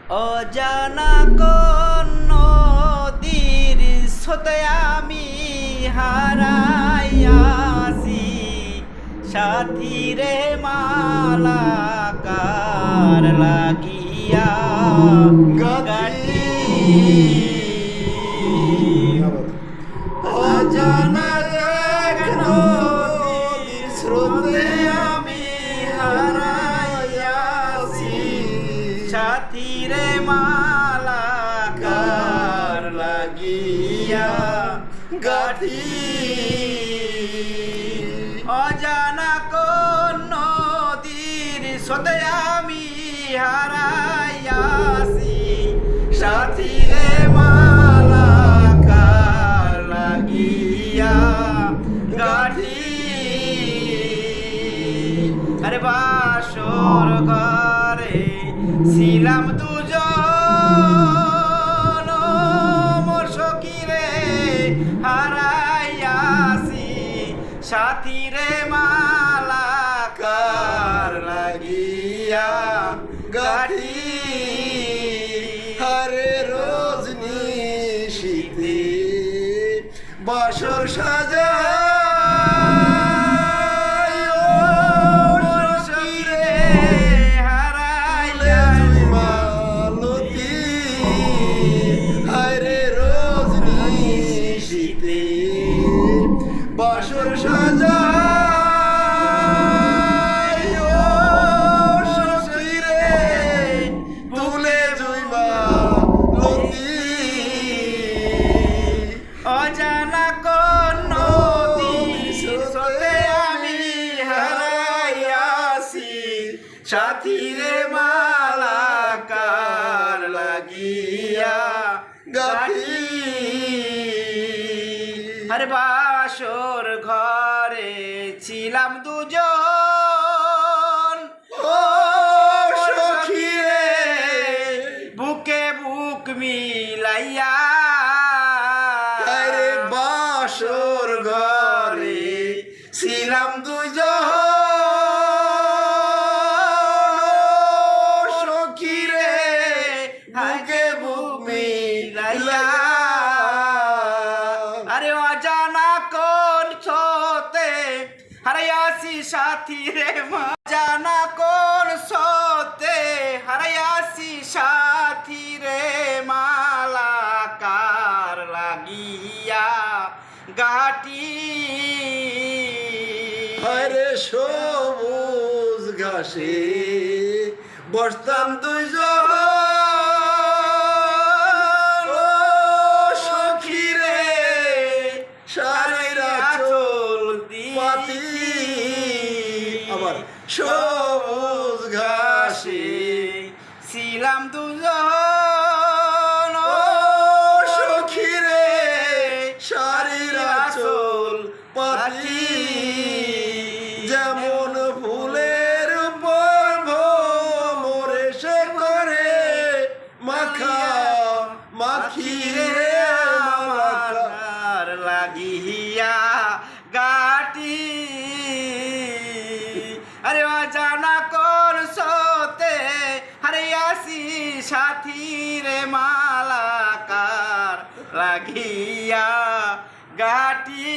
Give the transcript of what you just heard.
অজানা কোন নদীর স্রোতে আমি হারাইয়াছি সাথী রে মালাকার লাগিয়া গাটি অজানা এক নদীর স্রোতে আমি হারাইয়াছি সাথী রে মালাকার লাগিয়া গাঠি অজানা কোন নদীর স্রোতে আমি হারাইয়াছি সাথী রে মালাকার লাগিয়া গাঠি আরে বাসর ঘরে ছিলাম দুজন মোর সখী রে হারাইয়াছি সাথী রে মালাকার লাগিয়া গাঠি হরে রজনী শীতে বাসর সাজা বাসর সাজা সখী রে তুলে জুইমা লতি অজানা কোন নদীর স্রোতে আমি হারাইয়াছি সাথী রে মালাকার লাগিয়া গাঠি আরে বাসর ঘরে ছিলাম দুজন ও সখী রে বুকে বুক মিলাইয়া আরে বাসর ঘরে ছিলাম দুজন সখী রে বুকে বুক মিলাইয়া আরে অজানা কোন স্রোতে হারাইয়াছি সাথী রে অজানা কোন স্রোতে হারাইয়াছি সাথী রে মালাকার লাগিয়া গাটি হরে সবুজ ঘাসে বসতাম দুইজন ও সখী রে শাড়ির আঁচল পাতি আবার সবুজ ঘাসে ছিলাম দুজন ও সখী রে শাড়ির আঁচল পাতি যেমন ফুলের উপর ভোমরে সে করে মাখা মাখি রে মালাকার লাগিয়া গাটি আরে অজানা কোন স্রোতে হারিয়াছি সাথী রে মালাকার লাগিয়া গাটি